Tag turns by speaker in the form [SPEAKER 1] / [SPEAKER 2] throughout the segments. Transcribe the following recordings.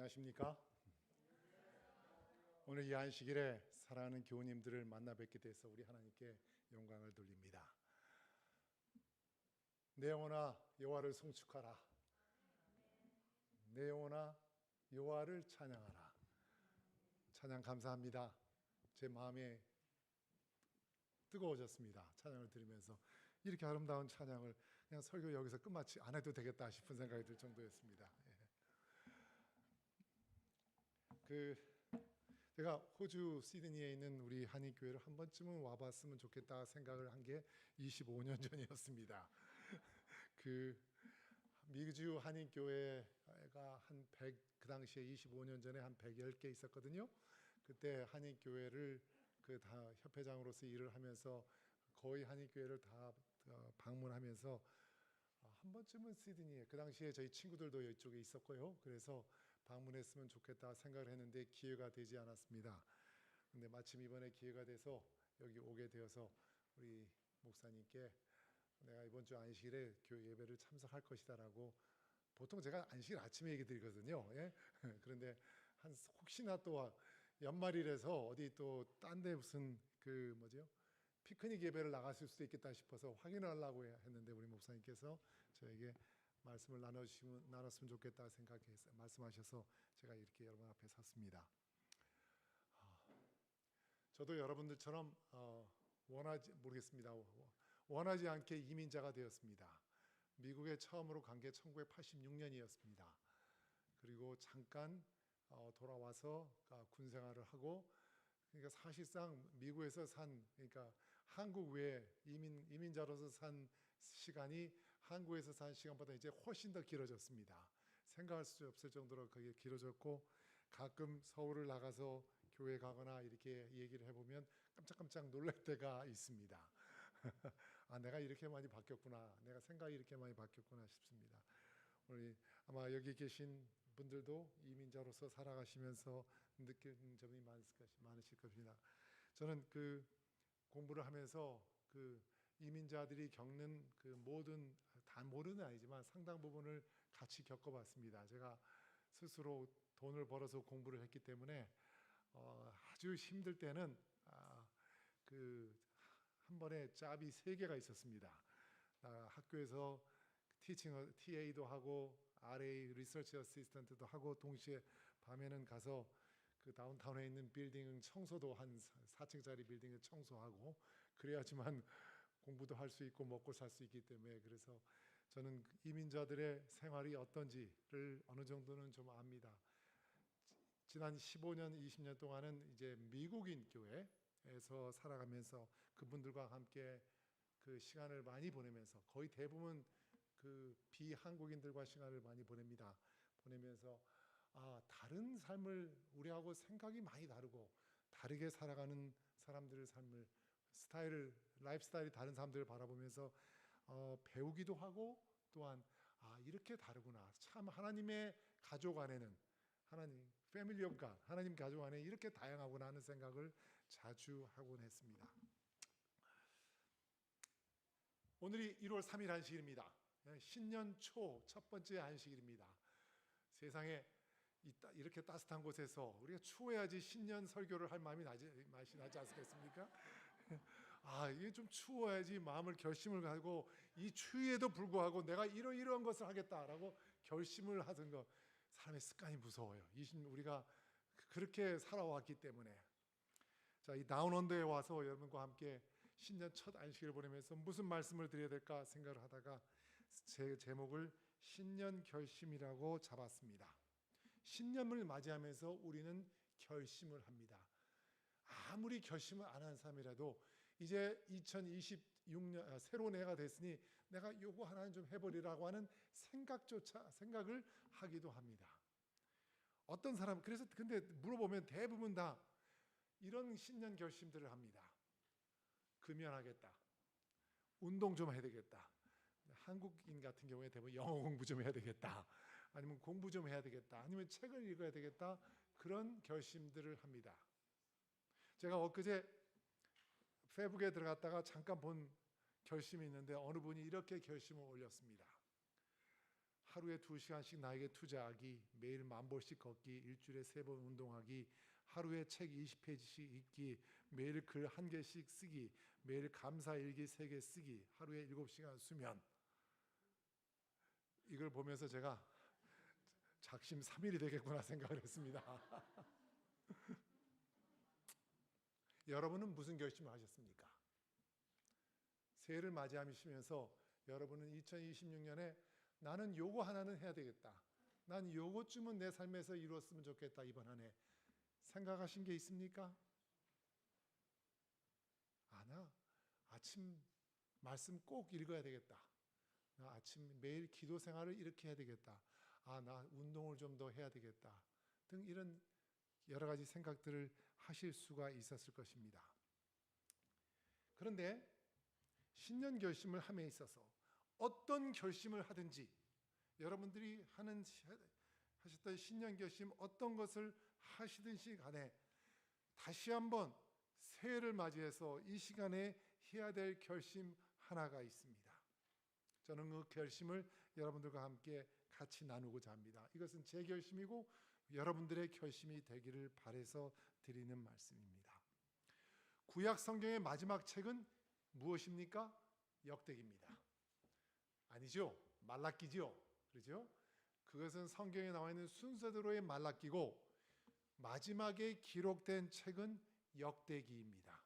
[SPEAKER 1] 안녕하십니까? 오늘 이 안식일에 사랑하는 교우님들을 만나 뵙게 돼서 우리 하나님께 영광을 돌립니다. 내 영혼아 여호와를 송축하라. 내 영혼아 여호와를 찬양하라. 찬양 감사합니다. 제 마음에 뜨거워졌습니다. 찬양을 들으면서 이렇게 아름다운 찬양을 그냥 설교 여기서 끝마치 안 해도 되겠다 싶은 생각이 들 정도였습니다. 제가 호주 시드니에 있는 우리 한인교회를 한 번쯤은 와봤으면 좋겠다 생각을 한 게 25년 전이었습니다. 미주 한인교회가 그 당시에 25년 전에 한 110개 있었거든요. 그때 한인교회를 다 협회장으로서 일을 하면서 거의 한인교회를 다 방문하면서 한 번쯤은 시드니에, 그 당시에 저희 친구들도 이쪽에 있었고요. 그래서 방문했으면 좋겠다 생각을 했는데 기회가 되지 않았습니다. 근데 마침 이번에 기회가 돼서 여기 오게 되어서 우리 목사님께 내가 이번 주 안식일에 교회 예배를 참석할 것이다라고, 보통 제가 안식일 아침에 얘기 드리거든요. 예? 그런데 혹시나 또 연말이라서 어디 또 딴 데 무슨 피크닉 예배를 나갔을 수도 있겠다 싶어서 확인하려고 했는데 우리 목사님께서 저에게 말씀을 나눴으면 좋겠다 생각해서 말씀하셔서 제가 이렇게 여러분 앞에 섰습니다. 저도 여러분들처럼 원하지 않게 이민자가 되었습니다. 미국에 처음으로 간 게 1986년이었습니다. 그리고 잠깐 돌아와서 군 생활을 하고, 그러니까 사실상 미국에서 그러니까 한국 외에 이민자로서 산 시간이 한국에서 산 시간보다 이제 훨씬 더 길어졌습니다. 생각할 수 없을 정도로 그게 길어졌고, 가끔 서울을 나가서 교회 가거나 이렇게 얘기를 해보면 깜짝깜짝 놀랄 때가 있습니다. 내가 이렇게 많이 바뀌었구나, 내가 생각이 이렇게 많이 바뀌었구나 싶습니다. 우리 아마 여기 계신 분들도 이민자로서 살아가시면서 느끼는 점이 많으실 것입니다. 저는 공부를 하면서 이민자들이 겪는 다 모르는 아니지만 상당 부분을 같이 겪어봤습니다. 제가 스스로 돈을 벌어서 공부를 했기 때문에 아주 힘들 때는 한 번에 잡이 3개가 있었습니다. 학교에서 TA도 하고 RA 리서치 어시스턴트도 하고, 동시에 밤에는 가서 다운타운에 있는 빌딩 청소도, 한 4층짜리 빌딩을 청소하고, 그래야지만 공부도 할 수 있고 먹고 살 수 있기 때문에, 그래서 저는 이민자들의 생활이 어떤지를 어느 정도는 좀 압니다. 지난 15년, 20년 동안은 이제 미국인 교회에서 살아가면서 그분들과 함께 시간을 많이 보내면서, 거의 대부분 비한국인들과 시간을 많이 보내면서 다른 삶을, 우리하고 생각이 많이 다르고 다르게 살아가는 사람들의 삶을, 라이프 스타일이 다른 사람들을 바라보면서 배우기도 하고, 또한 이렇게 다르구나, 참 하나님의 가족 안에는, 패밀리 오브 갓, 하나님 가족 안에 이렇게 다양하구나 하는 생각을 자주 하곤 했습니다. 오늘이 1월 3일 안식일입니다. 신년 초 첫 번째 안식일입니다. 세상에 이렇게 따뜻한 곳에서 우리가 추워야지 신년 설교를 할 마음이 나지 않겠습니까? 이게 좀 추워야지 마음을 결심을 하고, 이 추위에도 불구하고 내가 이러한 것을 하겠다라고 결심을 하던 거, 사람의 습관이 무서워요. 우리가 그렇게 살아왔기 때문에. 자, 이 다운언더에 와서 여러분과 함께 신년 첫 안식일을 보내면서 무슨 말씀을 드려야 될까 생각을 하다가 제 제목을 신년 결심이라고 잡았습니다. 신년을 맞이하면서 우리는 결심을 합니다. 아무리 결심을 안 한 사람이라도 이제 2026년 새로운 해가 됐으니 내가 요거 하나는 좀 해버리라고 하는 생각을 하기도 합니다. 어떤 사람, 그래서 근데 물어보면 대부분 다 이런 신년 결심들을 합니다. 금연하겠다, 운동 좀 해야 되겠다, 한국인 같은 경우에 대부분 영어 공부 좀 해야 되겠다, 아니면 공부 좀 해야 되겠다, 아니면 책을 읽어야 되겠다, 그런 결심들을 합니다. 제가 엊그제 페북에 들어갔다가 잠깐 본 결심이 있는데, 어느 분이 이렇게 결심을 올렸습니다. 하루에 2시간씩 나에게 투자하기, 매일 10,000보씩 걷기, 일주일에 3번 운동하기, 하루에 책 20페이지씩 읽기, 매일 글 1개씩 쓰기, 매일 감사일기 3개 쓰기, 하루에 7시간 수면. 이걸 보면서 제가 작심삼일이 되겠구나 생각을 했습니다. 여러분은 무슨 결심을 하셨습니까? 새해를 맞이하시면서 여러분은 2026년에 나는 요거 하나는 해야 되겠다, 난 요것쯤은 내 삶에서 이루었으면 좋겠다, 이번 한 해 생각하신 게 있습니까? 나 아침 말씀 꼭 읽어야 되겠다, 나 아침 매일 기도 생활을 이렇게 해야 되겠다, 나 운동을 좀 더 해야 되겠다 등 이런 여러 가지 생각들을 하실 수가 있었을 것입니다. 그런데 신년 결심을 함에 있어서 어떤 결심을 하든지 여러분들이 하셨던 신년 결심 어떤 것을 하시든지 간에 다시 한번 새해를 맞이해서 이 시간에 해야 될 결심 하나가 있습니다. 저는 그 결심을 여러분들과 함께 같이 나누고자 합니다. 이것은 제 결심이고 여러분들의 결심이 되기를 바라서 드리는 말씀입니다. 구약 성경의 마지막 책은 무엇입니까? 역대기입니다. 아니죠? 말라기죠. 그렇죠? 그것은 성경에 나와 있는 순서대로의 말라기고 마지막에 기록된 책은 역대기입니다.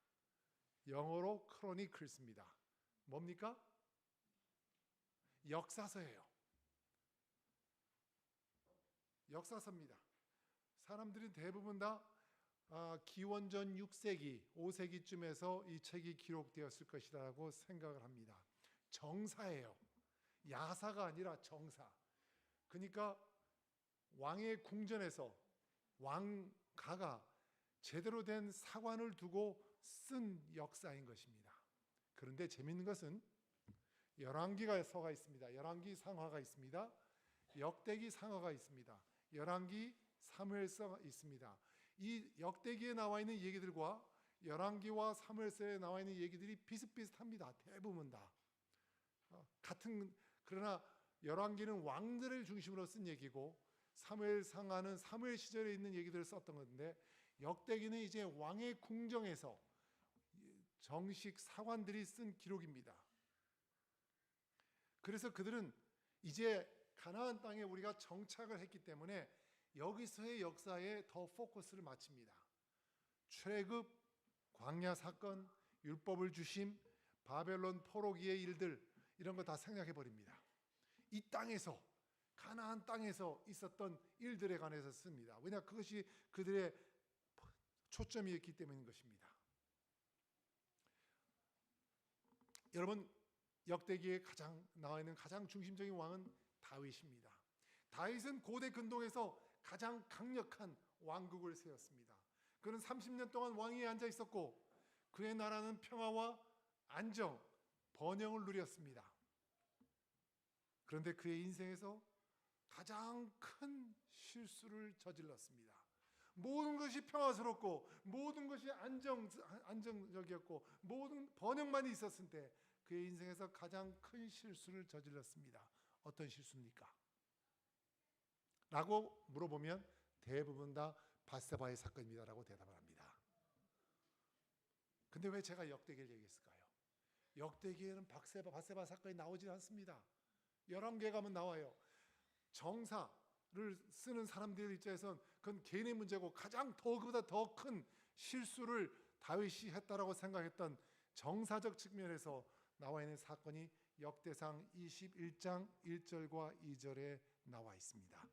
[SPEAKER 1] 영어로 크로니클스입니다. 뭡니까? 역사서예요. 역사서입니다. 사람들이 대부분 다 기원전 6세기, 5세기쯤에서 이 책이 기록되었을 것이라고 생각을 합니다. 정사예요. 야사가 아니라 정사. 그러니까 왕의 궁전에서 왕가가 제대로 된 사관을 두고 쓴 역사인 것입니다. 그런데 재미있는 것은 열왕기가 서가 있습니다. 열왕기 상하가 있습니다. 역대기 상하가 있습니다. 열왕기 사무엘서가 있습니다. 이 역대기에 나와 있는 얘기들과 열왕기와 사무엘서에 나와 있는 얘기들이 비슷비슷합니다. 대부분 다 같은. 그러나 열왕기는 왕들을 중심으로 쓴 얘기고 사무엘상하는 사무엘 시절에 있는 얘기들을 썼던 건데 역대기는 이제 왕의 궁정에서 정식 사관들이 쓴 기록입니다. 그래서 그들은 이제 가나안 땅에 우리가 정착을 했기 때문에 여기서의 역사에 더 포커스를 맞춥니다. 출애굽, 광야 사건, 율법을 주심, 바벨론 포로기의 일들 이런 거 다 생략해 버립니다. 이 땅에서 가나안 땅에서 있었던 일들에 관해서 씁니다. 왜냐 그것이 그들의 초점이었기 때문인 것입니다. 여러분 역대기에 나와 있는 가장 중심적인 왕은 다윗입니다. 다윗은 고대 근동에서 가장 강력한 왕국을 세웠습니다. 그는 30년 동안 왕위에 앉아 있었고 그의 나라는 평화와 안정, 번영을 누렸습니다. 그런데 그의 인생에서 가장 큰 실수를 저질렀습니다. 모든 것이 평화스럽고 모든 것이 안정적이었고 모든 번영만 있었을 때 그의 인생에서 가장 큰 실수를 저질렀습니다. 어떤 실수입니까? 라고 물어보면 대부분 다 밧세바의 사건입니다라고 대답을 합니다. 근데 왜 제가 역대기를 얘기했을까요? 역대기에는 밧세바 사건이 나오지 않습니다. 11개 가면 나와요. 정사를 쓰는 사람들 입장에서는 그건 개인의 문제고 가장 그보다 더 큰 실수를 다윗이 했다라고 생각했던 정사적 측면에서 나와 있는 사건이 역대상 21장 1절과 2절에 나와 있습니다.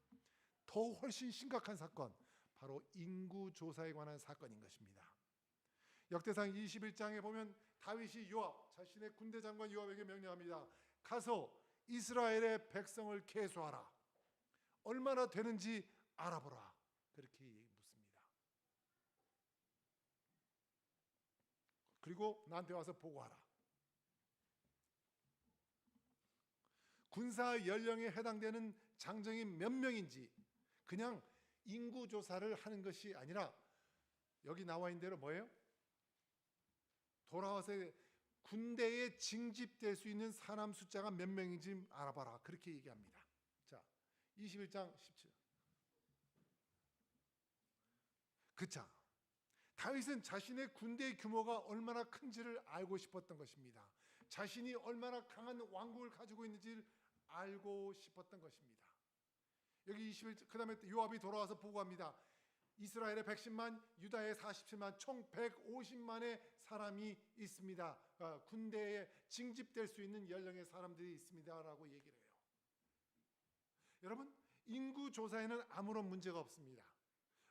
[SPEAKER 1] 더 훨씬 심각한 사건, 바로 인구조사에 관한 사건인 것입니다. 역대상 21장에 보면 다윗이 자신의 군대 장관 요압에게 명령합니다. 가서 이스라엘의 백성을 계수하라. 얼마나 되는지 알아보라. 그렇게 묻습니다. 그리고 나한테 와서 보고하라. 군사 연령에 해당되는 장정이 몇 명인지 그냥 인구조사를 하는 것이 아니라 여기 나와 있는 대로 뭐예요? 돌아와서 군대에 징집될 수 있는 사람 숫자가 몇 명인지 알아봐라. 그렇게 얘기합니다. 자, 21장 17. 그자 다윗은 자신의 군대의 규모가 얼마나 큰지를 알고 싶었던 것입니다. 자신이 얼마나 강한 왕국을 가지고 있는지를 알고 싶었던 것입니다. 여기 21, 그 다음에 요압이 돌아와서 보고합니다. 이스라엘의 110만, 유다의 47만, 총 150만의 사람이 있습니다. 군대에 징집될 수 있는 연령의 사람들이 있습니다라고 얘기를 해요. 여러분, 인구 조사에는 아무런 문제가 없습니다.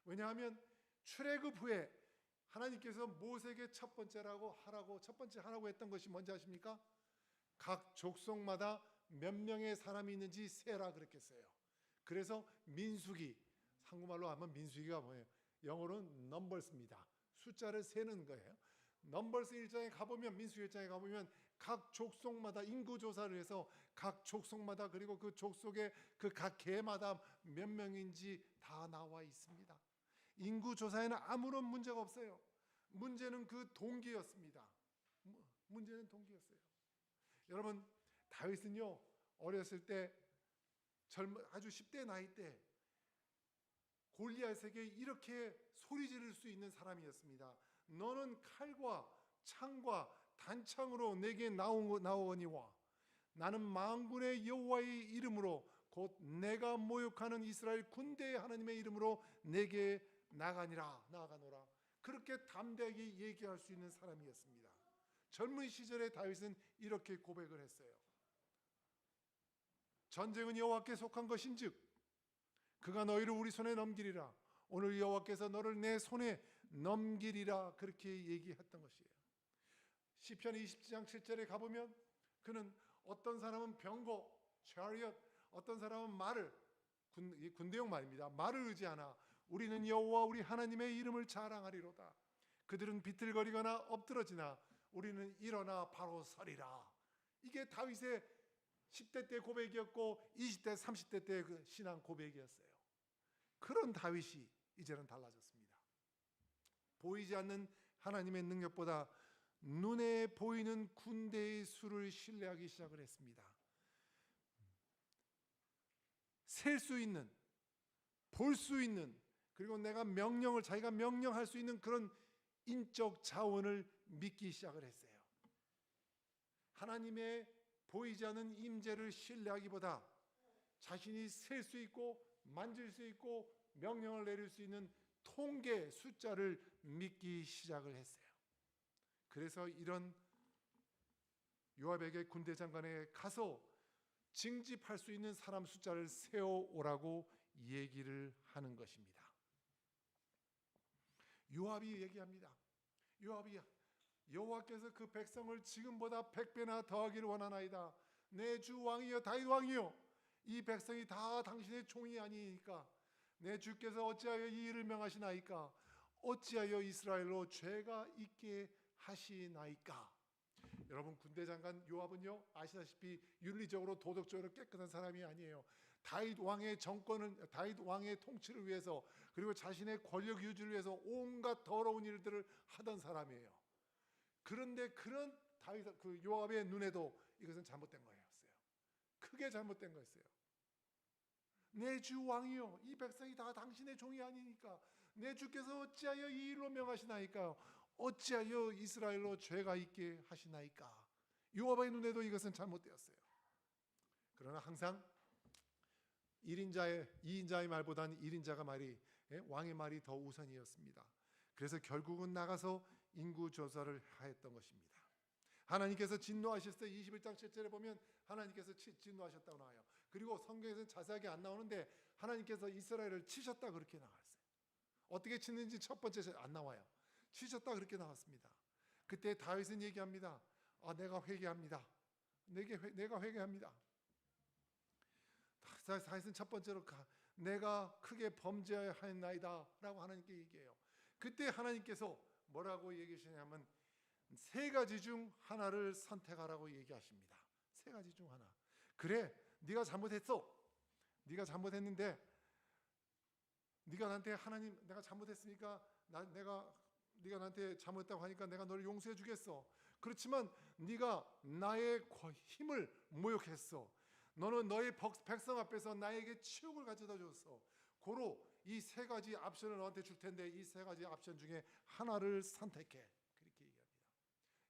[SPEAKER 1] 왜냐하면 출애굽 후에 하나님께서 모세에게 첫 번째 하라고 했던 것이 뭔지 아십니까? 각 족속마다 몇 명의 사람이 있는지 세라 그랬겠어요. 그래서 민수기, 한국말로 하면 민수기가 뭐예요? 영어로는 넘버스입니다. 숫자를 세는 거예요. 넘버스 1장에 가보면, 민수기 1장에 가보면 각 족속마다 인구 조사를 해서 각 족속마다, 그리고 그 족속의 그 각 개마다 몇 명인지 다 나와 있습니다. 인구 조사에는 아무런 문제가 없어요. 문제는 그 동기였습니다. 문제는 동기였어요. 여러분, 다윗은요 어렸을 때 아주 10대 나이 때 골리앗에게 이렇게 소리 지를 수 있는 사람이었습니다. 너는 칼과 창과 단창으로 내게 나오거니와 나는 만군의 여호와의 이름으로 곧 내가 모욕하는 이스라엘 군대의 하나님의 이름으로 내게 나가노라. 그렇게 담대하게 얘기할 수 있는 사람이었습니다. 젊은 시절에 다윗은 이렇게 고백을 했어요. 전쟁은 여호와께 속한 것인즉 그가 너희를 우리 손에 넘기리라. 오늘 여호와께서 너를 내 손에 넘기리라. 그렇게 얘기했던 것이에요. 시편 20장 7절에 가보면 그는 어떤 사람은 병거, chariot, 어떤 사람은 말을, 군대용 말입니다. 말을 의지하나 우리는 여호와 우리 하나님의 이름을 자랑하리로다. 그들은 비틀거리거나 엎드러지나 우리는 일어나 바로 서리라. 이게 다윗의 10대 때 고백이었고 20대 30대 때 그 신앙 고백이었어요. 그런 다윗이 이제는 달라졌습니다. 보이지 않는 하나님의 능력보다 눈에 보이는 군대의 수를 신뢰하기 시작을 했습니다. 셀 수 있는, 볼 수 있는, 그리고 자기가 명령할 수 있는 그런 인적 자원을 믿기 시작을 했어요. 하나님의 보이지 않는 임재를 신뢰하기보다 자신이 셀 수 있고 만질 수 있고 명령을 내릴 수 있는 통계 숫자를 믿기 시작을 했어요. 그래서 이런 요압에게 군대 장관에 가서 징집할 수 있는 사람 숫자를 세워오라고 얘기를 하는 것입니다. 요압이 얘기합니다. 요압이 여호와께서 그 백성을 지금보다 100배나 더하기를 원하나이다. 내 주 왕이여 다윗 왕이여 이 백성이 다 당신의 종이 아니니까 내 주께서 어찌하여 이 일을 명하시나이까? 어찌하여 이스라엘로 죄가 있게 하시나이까? 여러분, 군대 장관 요압은요 아시다시피 윤리적으로 도덕적으로 깨끗한 사람이 아니에요. 다윗 왕의 정권을, 다윗 왕의 통치를 위해서, 그리고 자신의 권력 유지를 위해서 온갖 더러운 일들을 하던 사람이에요. 그런데 그런 그 요압의 눈에도 이것은 잘못된 거였어요. 크게 잘못된 거였어요. 내 주 왕이요 이 백성이 다 당신의 종이 아니니까 내 주께서 어찌하여 이 일로 명하시나이까? 어찌하여 이스라엘로 죄가 있게 하시나이까? 요압의 눈에도 이것은 잘못되었어요. 그러나 항상 2인자의 말보다는 1인자가 말이, 왕의 말이 더 우선이었습니다. 그래서 결국은 나가서 인구 조사를 하였던 것입니다. 하나님께서 진노하셨을 때 21장 7절에 보면 하나님께서 진노하셨다고 나와요. 그리고 성경에서는 자세하게 안 나오는데 하나님께서 이스라엘을 치셨다 그렇게 나왔어요. 어떻게 치는지 첫 번째 안 나와요. 치셨다 그렇게 나왔습니다. 그때 다윗은 얘기합니다. 내가 회개합니다. 내가 회개합니다. 다윗은 첫 번째로 내가 크게 범죄하였나이다 라고 하나님께 얘기해요. 그때 하나님께서 뭐라고 얘기하시냐면 세 가지 중 하나를 선택하라고 얘기하십니다. 세 가지 중 하나. 그래, 네가 잘못했어. 네가 잘못했는데 네가 나한테 하나님 내가 잘못했으니까 네가 나한테 잘못했다고 하니까 내가 너를 용서해 주겠어. 그렇지만 네가 나의 힘을 모욕했어. 너는 너의 백성 앞에서 나에게 치욕을 가져다 줬어. 고로 이 세 가지 옵션을 너한테 줄 텐데 이 세 가지 옵션 중에 하나를 선택해. 그렇게 얘기합니다.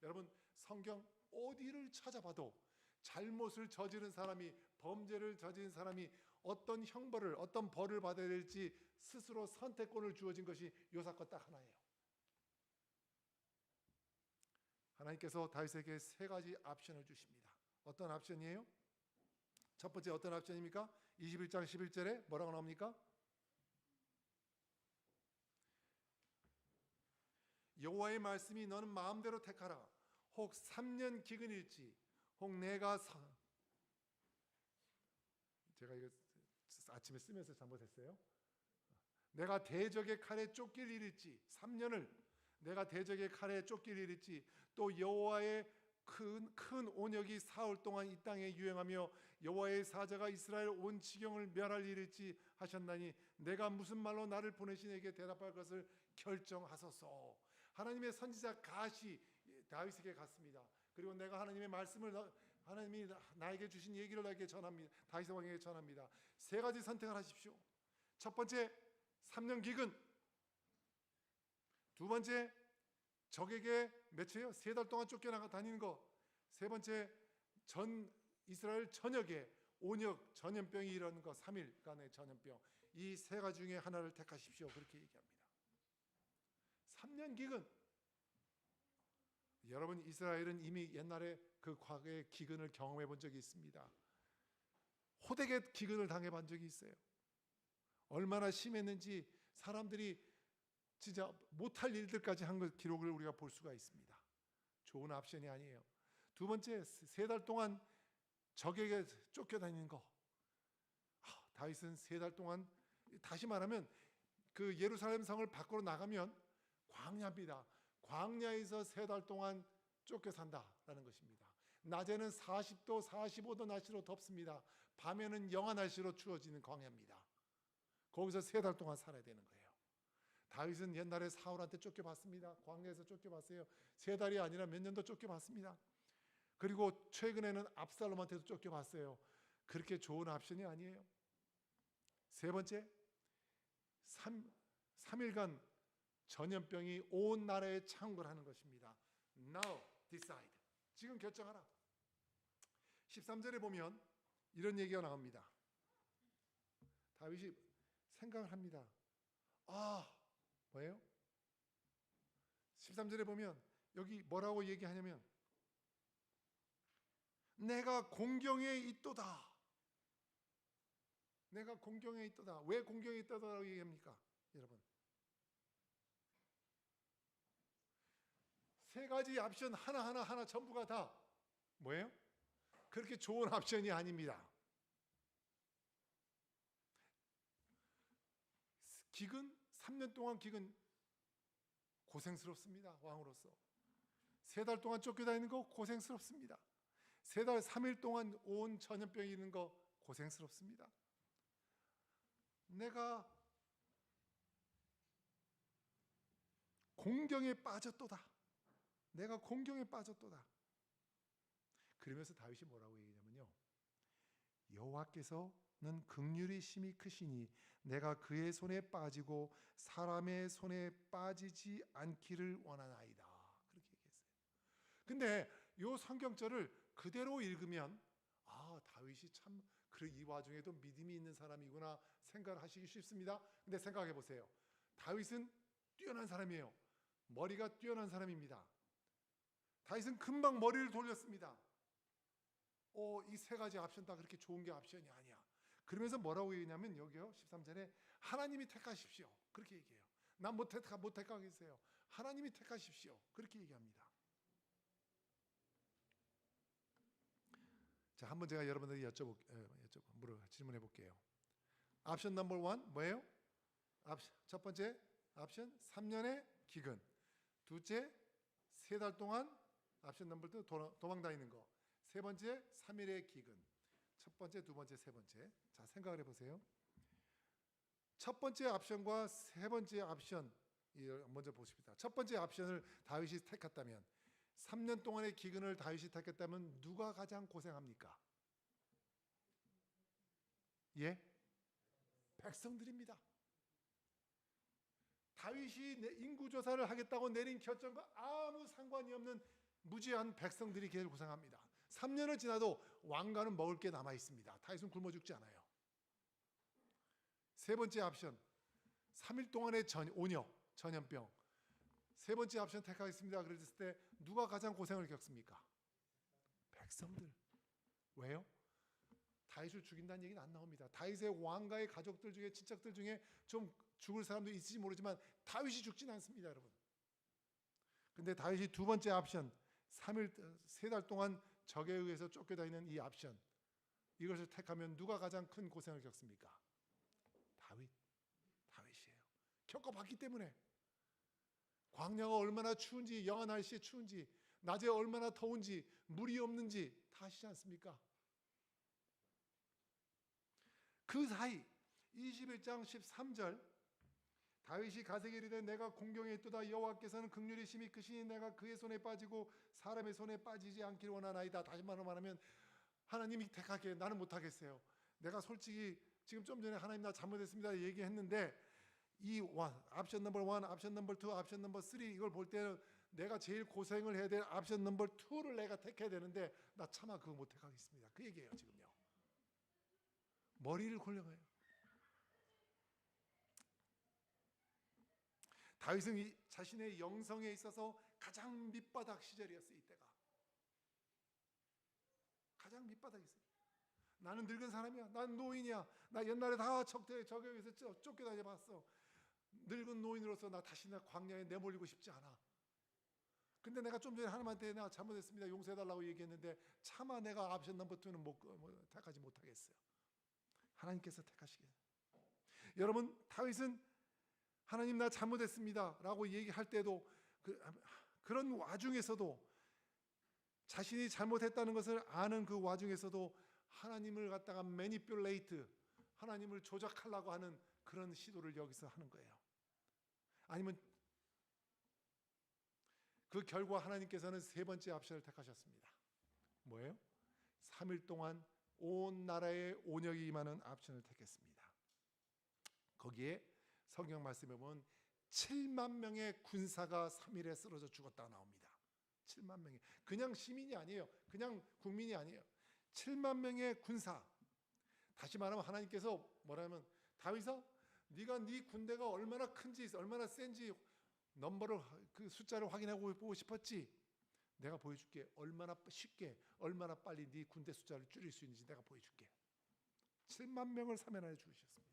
[SPEAKER 1] 여러분, 성경 어디를 찾아봐도 잘못을 저지른 사람이, 범죄를 저지른 사람이 어떤 형벌을, 어떤 벌을 받아야 될지 스스로 선택권을 주어진 것이 요 사건 딱 하나예요. 하나님께서 다윗에게 세 가지 옵션을 주십니다. 어떤 옵션이에요? 첫 번째 어떤 옵션입니까? 21장 11절에 뭐라고 나옵니까? 여호와의 말씀이 너는 마음대로 택하라. 혹 3년 기근일지, 혹 제가 이거 아침에 쓰면서 잘못했어요. 내가 대적의 칼에 쫓길 일일지, 3년을 내가 대적의 칼에 쫓길 일일지, 또 여호와의 큰 온역이 사흘 동안 이 땅에 유행하며 여호와의 사자가 이스라엘 온 지경을 멸할 일일지 하셨나니 내가 무슨 말로 나를 보내신 에게 대답할 것을 결정하소서. 하나님의 선지자 갓이 다윗에게 갔습니다. 그리고 내가 하나님의 말씀을, 하나님이 나에게 주신 얘기를 나에게 전합니다. 다윗 왕에게 전합니다. 세 가지 선택을 하십시오. 첫 번째, 3년 기근. 두 번째, 적에게 몇째요? 3달 동안 쫓겨나가 다니는 것. 세 번째, 이스라엘 전역에 온역 전염병이 일어나는 것, 3일간의 전염병. 이 세 가지 중에 하나를 택하십시오. 그렇게 얘기합니다. 3년 기근. 여러분, 이스라엘은 이미 옛날에 그 과거의 기근을 경험해 본 적이 있습니다. 호되게 기근을 당해 본 적이 있어요. 얼마나 심했는지 사람들이 진짜 못할 일들까지 한 기록을 우리가 볼 수가 있습니다. 좋은 옵션이 아니에요. 두 번째, 3달 동안 적에게 쫓겨다니는 거. 다윗은 3달 동안, 다시 말하면 그 예루살렘 성을 밖으로 나가면 광야입니다. 광야에서 3달 동안 쫓겨 산다라는 것입니다. 낮에는 40도, 45도 날씨로 덥습니다. 밤에는 영하 날씨로 추워지는 광야입니다. 거기서 3달 동안 살아야 되는 거예요. 다윗은 옛날에 사울한테 쫓겨봤습니다. 광야에서 쫓겨봤어요. 3달이 아니라 몇 년도 쫓겨봤습니다. 그리고 최근에는 압살롬한테도 쫓겨봤어요. 그렇게 좋은 옵션이 아니에요. 세 번째, 3일간 전염병이 온 나라에 창궐하는 것입니다. Now decide. 지금 결정하라. 13절에 보면 이런 얘기가 나옵니다. 다윗이 생각을 합니다. 뭐예요? 13절에 보면 여기 뭐라고 얘기하냐면 내가 공경에 있도다. 내가 공경에 있도다. 왜 공경에 있도다라고 얘기합니까? 여러분, 세 가지 옵션 하나 전부가 다 뭐예요? 그렇게 좋은 옵션이 아닙니다. 기근, 3년 동안 기근 고생스럽습니다. 왕으로서 3달 동안 쫓겨다니는 거 고생스럽습니다. 3달 3일 동안 온 전염병이 있는 거 고생스럽습니다. 내가 공경에 빠졌도다. 내가 공경에 빠졌도다. 그러면서 다윗이 뭐라고 얘기냐면요, 여호와께서는 긍휼이 심히 크시니 내가 그의 손에 빠지고 사람의 손에 빠지지 않기를 원하나이다. 그렇게 얘기했어요. 근데 이 성경절을 그대로 읽으면 다윗이 참 이 와중에도 믿음이 있는 사람이구나 생각하시기 쉽습니다. 근데 생각해 보세요. 다윗은 뛰어난 사람이에요. 머리가 뛰어난 사람입니다. 다윗은 금방 머리를 돌렸습니다. 이 세 가지 옵션 다 그렇게 좋은 게 옵션이 아니야. 그러면서 뭐라고 얘기냐면 여기요 13절에 하나님이 택하십시오. 그렇게 얘기해요. 난 못 택하겠어요. 하나님이 택하십시오. 그렇게 얘기합니다. 자, 한번 제가 여러분들이 질문해 볼게요. 옵션 넘버 1 뭐예요? 첫 번째 옵션 3년의 기근. 둘째 3달 동안 옵션 넘버 2 도망 다니는 거. 세 번째 3일의 기근. 첫 번째, 두 번째, 세 번째. 자, 생각을 해보세요. 첫 번째 옵션과 세 번째 옵션 먼저 보십시다. 첫 번째 옵션을 다윗이 택했다면, 3년 동안의 기근을 다윗이 택했다면 누가 가장 고생합니까? 예? 백성들입니다. 다윗이 인구조사를 하겠다고 내린 결정과 아무 상관이 없는 무지한 백성들이 걔를 고생합니다. 3년을 지나도 왕가는 먹을 게 남아 있습니다. 다윗은 굶어 죽지 않아요. 세 번째 옵션, 3일 동안의 전염병. 세 번째 옵션 택하겠습니다. 그랬을 때 누가 가장 고생을 겪습니까? 백성들. 왜요? 다윗을 죽인다는 얘기는 안 나옵니다. 다윗의 왕가의 가족들 중에, 친척들 중에 좀 죽을 사람도 있을지 모르지만 다윗이 죽진 않습니다, 여러분. 근데 다윗이 두 번째 옵션, 3달 동안 적에 의해서 쫓겨다니는 이 옵션, 이것을 택하면 누가 가장 큰 고생을 겪습니까? 다윗이에요. 겪어봤기 때문에. 광야가 얼마나 추운지, 영하 날씨에 추운지, 낮에 얼마나 더운지, 물이 없는지 다 아시지 않습니까? 그 사이 21장 13절, 다윗이 가세게 이르되 내가 공경에 있도다. 여호와께서는 긍휼이 심히 크시니 내가 그의 손에 빠지고 사람의 손에 빠지지 않기를 원하나이다. 다시 말하면 하나님이 택하게, 나는 못하겠어요. 내가 솔직히 지금 좀 전에 하나님 나 잘못했습니다 얘기했는데, 이 옵션 넘버 1, 옵션 넘버 2, 옵션 넘버 3 이걸 볼 때는 내가 제일 고생을 해야 될 옵션 넘버 2를 내가 택해야 되는데 나 차마 그거 못 택하겠습니다. 그 얘기예요. 지금요. 머리를 굴려가요. 다윗은 자신의 영성에 있어서 가장 밑바닥 시절이었어요. 이때가 가장 밑바닥이었어요. 나는 늙은 사람이야. 난 노인이야. 나 옛날에 다 적에 의해서 쫓겨다녀봤어. 늙은 노인으로서 나 다시 광야에 내몰리고 싶지 않아. 근데 내가 좀 전에 하나님한테 내가 잘못했습니다 용서해달라고 얘기했는데 차마 내가 옵션 넘버 2는 택하지 못하겠어요. 하나님께서 택하시게. 여러분, 다윗은 하나님 나 잘못했습니다 라고 얘기할 때도 그런 와중에서도, 자신이 잘못했다는 것을 아는 그 와중에서도 하나님을 갖다가 매니플레이트, 하나님을 조작하려고 하는 그런 시도를 여기서 하는 거예요. 아니면 그 결과 하나님께서는 세 번째 옵션을 택하셨습니다. 뭐예요? 3일 동안 온 나라에 온역이 임하는 옵션을 택했습니다. 거기에 성경 말씀에 보면 7만 명의 군사가 3일에 쓰러져 죽었다고 나옵니다. 7만 명이 그냥 시민이 아니에요. 그냥 국민이 아니에요. 7만 명의 군사. 다시 말하면 하나님께서 뭐라면, 다윗아, 네가 네 군대가 얼마나 큰지, 얼마나 센지 넘버를, 그 숫자를 확인해 보고 싶었지? 내가 보여줄게. 얼마나 쉽게, 얼마나 빨리 네 군대 숫자를 줄일 수 있는지 내가 보여줄게. 7만 명을 3일 안에 죽이셨습니다.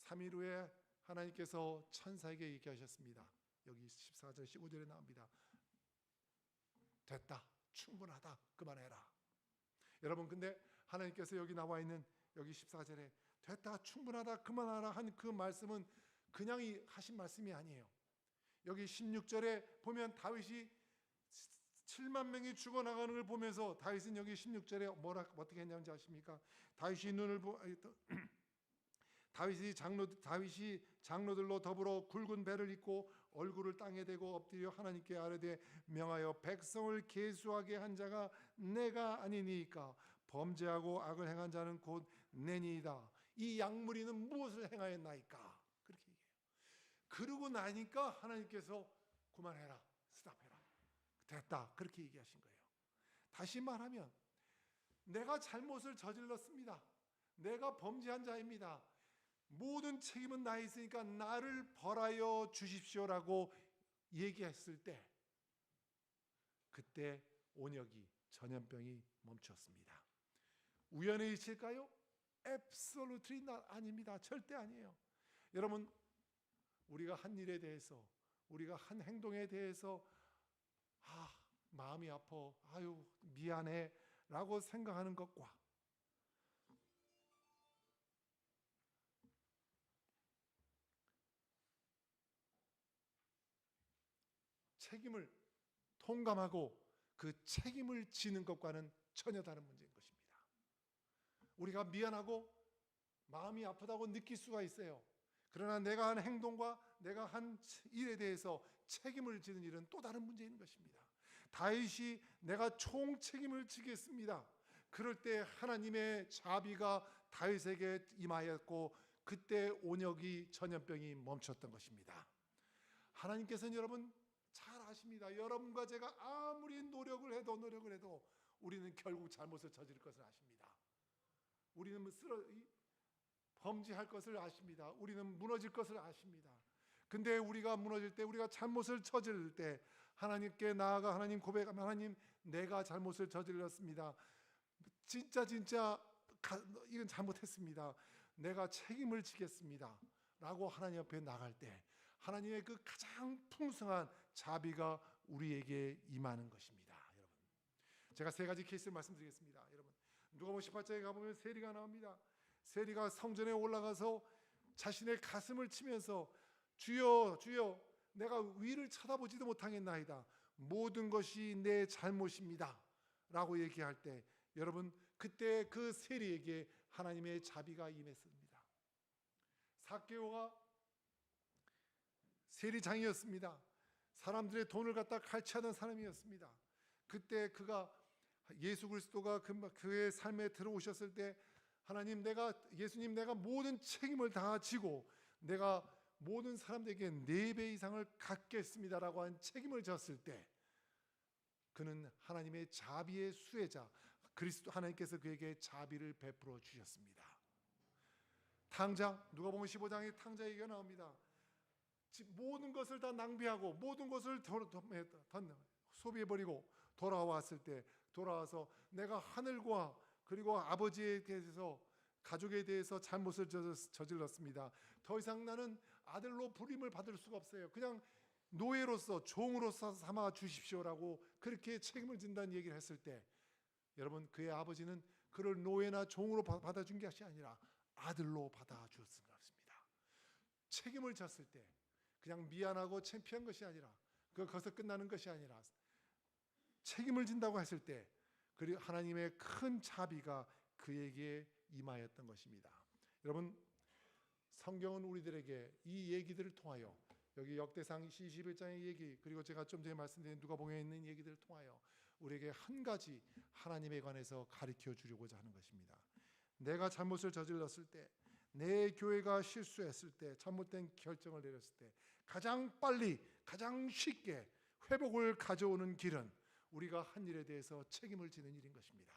[SPEAKER 1] 3일 후에 하나님께서 천사에게 얘기하셨습니다. 여기 14절 15절에 나옵니다. 됐다. 충분하다. 그만해라. 여러분, 근데 하나님께서 여기 나와 있는 여기 14절에 됐다. 충분하다. 그만하라 한 그 말씀은 그냥 하신 말씀이 아니에요. 여기 16절에 보면 다윗이 7만 명이 죽어나가는 걸 보면서 다윗은 여기 16절에 어떻게 했냐는지 아십니까? 다윗이 장로들로 더불어 굵은 배를 입고 얼굴을 땅에 대고 엎드려 하나님께 아뢰되 명하여 백성을 계수하게 한 자가 내가 아니니까 범죄하고 악을 행한 자는 곧 내니이다. 이 양무리는 무엇을 행하였나이까? 그렇게 얘기해요. 그러고 나니까 하나님께서 그만해라, 스탑해라, 됐다, 그렇게 얘기하신 거예요. 다시 말하면 내가 잘못을 저질렀습니다. 내가 범죄한 자입니다. 모든 책임은 나에 있으니까 나를 벌하여 주십시오라고 얘기했을 때, 그때 온역이, 전염병이 멈췄습니다. 우연의 일치일까요? Absolutely not. 아닙니다. 절대 아니에요. 여러분, 우리가 한 일에 대해서, 우리가 한 행동에 대해서 마음이 아파, 아유 미안해 라고 생각하는 것과 책임을 통감하고 그 책임을 지는 것과는 전혀 다른 문제인 것입니다. 우리가 미안하고 마음이 아프다고 느낄 수가 있어요. 그러나 내가 한 행동과 내가 한 일에 대해서 책임을 지는 일은 또 다른 문제인 것입니다. 다윗이 내가 총 책임을 지겠습니다. 그럴 때 하나님의 자비가 다윗에게 임하였고 그때 온역이 전염병이 멈췄던 것입니다. 하나님께서는 여러분 잘 아십니다. 여러분과 제가 아무리 노력을 해도 우리는 결국 잘못을 저지를 것을 아십니다. 우리는 범죄할 것을 아십니다. 우리는 무너질 것을 아십니다. 근데 우리가 무너질 때, 우리가 잘못을 저지를 때 하나님께 나아가 하나님 고백하면, 하나님 내가 잘못을 저질렀습니다. 진짜 이건 잘못했습니다. 내가 책임을 지겠습니다 라고 하나님 앞에 나갈 때 하나님의 그 가장 풍성한 자비가 우리에게 임하는 것입니다. 여러분, 제가 세 가지 케이스를 말씀드리겠습니다. 여러분, 누가복음 18장에 가보면 세리가 나옵니다. 세리가 성전에 올라가서 자신의 가슴을 치면서 주여 주여 내가 위를 쳐다보지도 못하겠나이다. 모든 것이 내 잘못입니다 라고 얘기할 때 여러분, 그때 그 세리에게 하나님의 자비가 임했습니다. 삭개오가 세리장이었습니다. 사람들의 돈을 갖다 칼취하던 사람이었습니다. 그때 그가 예수 그리스도가 그의 삶에 들어오셨을 때 예수님 내가 모든 책임을 다 지고 내가 모든 사람들에게 4배 이상을 갚겠습니다라고 한 책임을 졌을 때 그는 하나님의 자비의 수혜자 그리스도 하나님께서 그에게 자비를 베풀어 주셨습니다. 탕자, 누가복음 15장에 탕자 얘기가 나옵니다. 모든 것을 다 낭비하고 모든 것을 소비해버리고 돌아와서 내가 하늘과 그리고 아버지에 대해서 가족에 대해서 잘못을 저질렀습니다. 더 이상 나는 아들로 부름을 받을 수가 없어요. 그냥 노예로서 종으로서 삼아 주십시오라고 그렇게 책임을 진다는 얘기를 했을 때 여러분, 그의 아버지는 그를 노예나 종으로 받아준 것이 아니라 아들로 받아주었을 것입니다. 책임을 졌을 때 그냥 미안하고 창피한 것이 아니라 거기서 끝나는 것이 아니라 책임을 진다고 했을 때 그리고 하나님의 큰 자비가 그에게 임하였던 것입니다. 여러분, 성경은 우리들에게 이 얘기들을 통하여 여기 역대상 21장의 얘기 그리고 제가 좀 전에 말씀드린 누가복음에 있는 얘기들을 통하여 우리에게 한 가지 하나님에 관해서 가르쳐 주려고자 하는 것입니다. 내가 잘못을 저질렀을 때, 내 교회가 실수했을 때, 잘못된 결정을 내렸을 때 가장 빨리 가장 쉽게 회복을 가져오는 길은 우리가 한 일에 대해서 책임을 지는 일인 것입니다.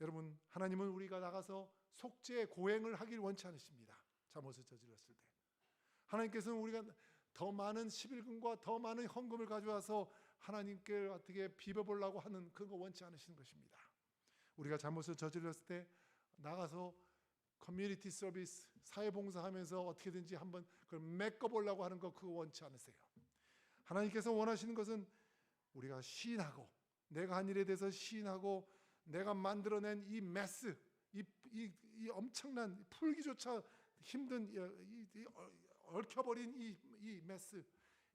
[SPEAKER 1] 여러분, 하나님은 우리가 나가서 속죄 고행을 하길 원치 않으십니다. 잘못을 저질렀을 때 하나님께서는 우리가 더 많은 11금과 더 많은 헌금을 가져와서 하나님께 어떻게 비벼보려고 하는 그거 원치 않으시는 것입니다. 우리가 잘못을 저질렀을 때 나가서 커뮤니티 서비스, 사회봉사하면서 어떻게든지 한번 그걸 메꿔보려고 하는 거 그거 원치 않으세요. 하나님께서 원하시는 것은 우리가 시인하고 내가 한 일에 대해서 시인하고 내가 만들어낸 이 메스, 이 엄청난 풀기조차 힘든 얽혀버린 이 메스,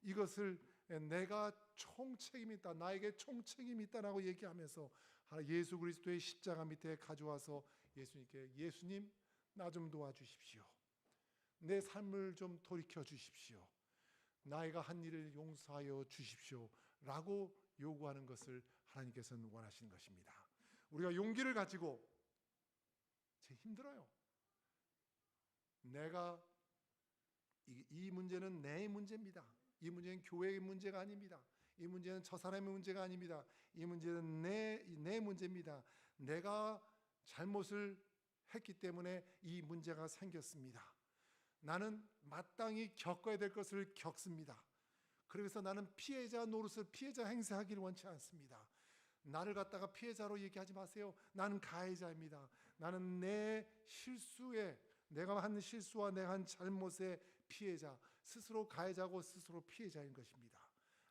[SPEAKER 1] 이것을 내가 총책임이 있다, 나에게 총책임이 있다라고 얘기하면서 예수 그리스도의 십자가 밑에 가져와서 예수님께 예수님 나 좀 도와주십시오. 내 삶을 좀 돌이켜 주십시오. 나이가 한 일을 용서하여 주십시오 라고 요구하는 것을 하나님께서는 원하시는 것입니다. 우리가 용기를 가지고 힘들어요. 내가 이 문제는 내 문제입니다. 이 문제는 교회의 문제가 아닙니다. 이 문제는 저 사람의 문제가 아닙니다. 이 문제는 내 문제입니다. 내가 잘못을 했기 때문에 이 문제가 생겼습니다. 나는 마땅히 겪어야 될 것을 겪습니다. 그래서 나는 피해자 노릇을 피해자 행세하기를 원치 않습니다. 나를 갖다가 피해자로 얘기하지 마세요. 나는 가해자입니다. 나는 내 실수에 내가 한 실수와 내가 한 잘못의 피해자, 스스로 가해자고 스스로 피해자인 것입니다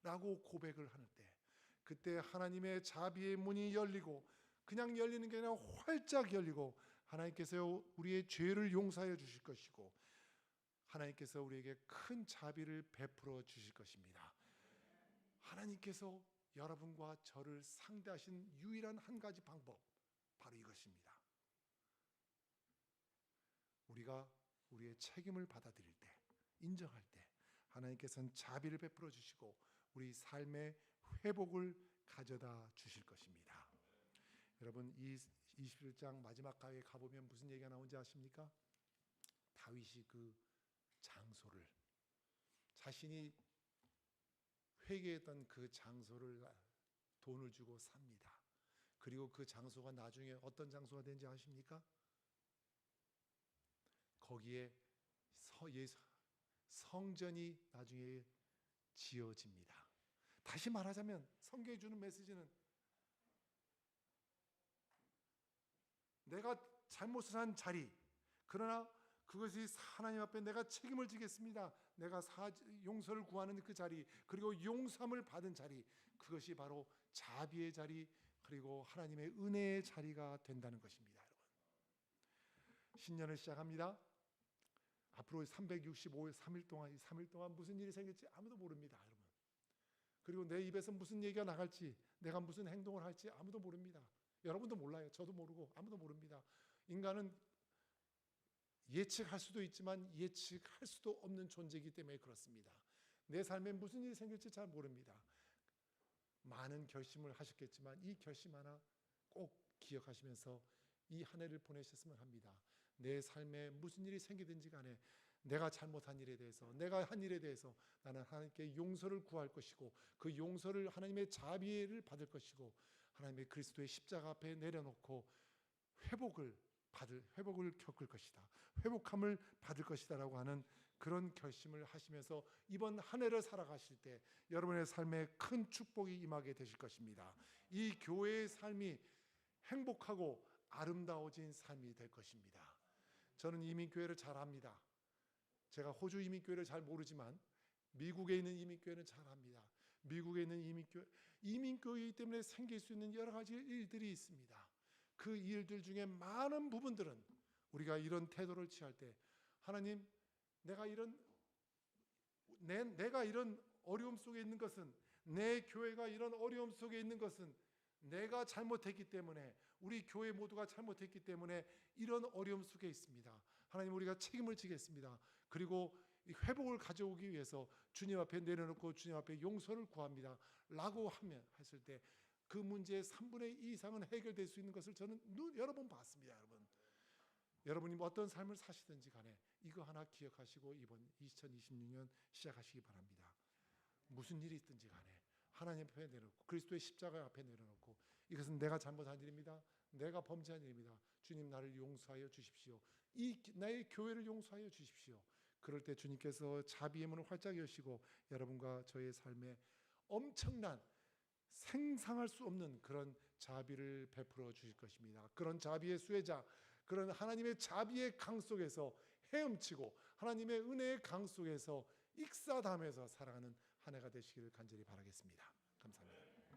[SPEAKER 1] 라고 고백을 하는 때 그때 하나님의 자비의 문이 열리고 그냥 열리는 게 아니라 활짝 열리고 하나님께서 우리의 죄를 용서하여 주실 것이고 하나님께서 우리에게 큰 자비를 베풀어 주실 것입니다. 하나님께서 여러분과 저를 상대하신 유일한 한 가지 방법, 바로 이것입니다. 우리가 우리의 책임을 받아들일 때, 인정할 때 하나님께서는 자비를 베풀어 주시고 우리 삶의 회복을 가져다 주실 것입니다. 여러분, 이 21장 마지막 가에 가보면 무슨 얘기가 나오는지 아십니까? 다윗이 그 장소를, 자신이 회개했던 그 장소를 돈을 주고 삽니다. 그리고 그 장소가 나중에 어떤 장소가 된지 아십니까? 거기에 성전이 나중에 지어집니다. 다시 말하자면 성경이 주는 메시지는 내가 잘못을 한 자리, 그러나 그것이 하나님 앞에 내가 책임을 지겠습니다. 내가 용서를 구하는 그 자리, 그리고 용서함을 받은 자리, 그것이 바로 자비의 자리, 그리고 하나님의 은혜의 자리가 된다는 것입니다. 여러분, 신년을 시작합니다. 앞으로 365일 3일 동안 무슨 일이 생길지 아무도 모릅니다. 여러분, 그리고 내 입에서 무슨 얘기가 나갈지, 내가 무슨 행동을 할지 아무도 모릅니다. 여러분도 몰라요. 저도 모르고 아무도 모릅니다. 인간은 예측할 수도 있지만 예측할 수도 없는 존재이기 때문에 그렇습니다. 내 삶에 무슨 일이 생길지 잘 모릅니다. 많은 결심을 하셨겠지만 이 결심 하나 꼭 기억하시면서 이 한 해를 보내셨으면 합니다. 내 삶에 무슨 일이 생기든지 간에 내가 잘못한 일에 대해서, 내가 한 일에 대해서 나는 하나님께 용서를 구할 것이고, 그 용서를 하나님의 자비를 받을 것이고, 하나님의 그리스도의 십자가 앞에 내려놓고 회복을 겪을 것이다, 회복함을 받을 것이다라고 하는 그런 결심을 하시면서 이번 한 해를 살아가실 때 여러분의 삶에 큰 축복이 임하게 되실 것입니다. 이 교회의 삶이 행복하고 아름다워진 삶이 될 것입니다. 저는 이민교회를 잘 압니다. 제가 호주 이민교회를 잘 모르지만 미국에 있는 이민교회는 잘 압니다. 미국에 있는 이민교회이기 때문에 생길 수 있는 여러 가지 일들이 있습니다. 그 일들 중에 많은 부분들은 우리가 이런 태도를 취할 때, 하나님, 내가 이런 어려움 속에 있는 것은, 내 교회가 이런 어려움 속에 있는 것은 내가 잘못했기 때문에, 우리 교회 모두가 잘못했기 때문에 이런 어려움 속에 있습니다. 하나님, 우리가 책임을 지겠습니다. 그리고 이 회복을 가져오기 위해서 주님 앞에 내려놓고 주님 앞에 용서를 구합니다 라고 했을 때 그 문제의 3분의 2 이상은 해결될 수 있는 것을 저는 여러 번 봤습니다. 여러분이 어떤 삶을 사시든지 간에 이거 하나 기억하시고 이번 2026년 시작하시기 바랍니다. 무슨 일이 있든지 간에 하나님 앞에 내려놓고, 그리스도의 십자가 앞에 내려놓고, 이것은 내가 잘못한 일입니다. 내가 범죄한 일입니다. 주님, 나를 용서하여 주십시오. 나의 교회를 용서하여 주십시오. 그럴 때 주님께서 자비의 문을 활짝 여시고 여러분과 저의 삶에 엄청난, 생상할 수 없는 그런 자비를 베풀어 주실 것입니다. 그런 자비의 수혜자, 그런 하나님의 자비의 강 속에서 헤엄치고 하나님의 은혜의 강 속에서 익사담에서 살아가는 한 해가 되시기를 간절히 바라겠습니다. 감사합니다.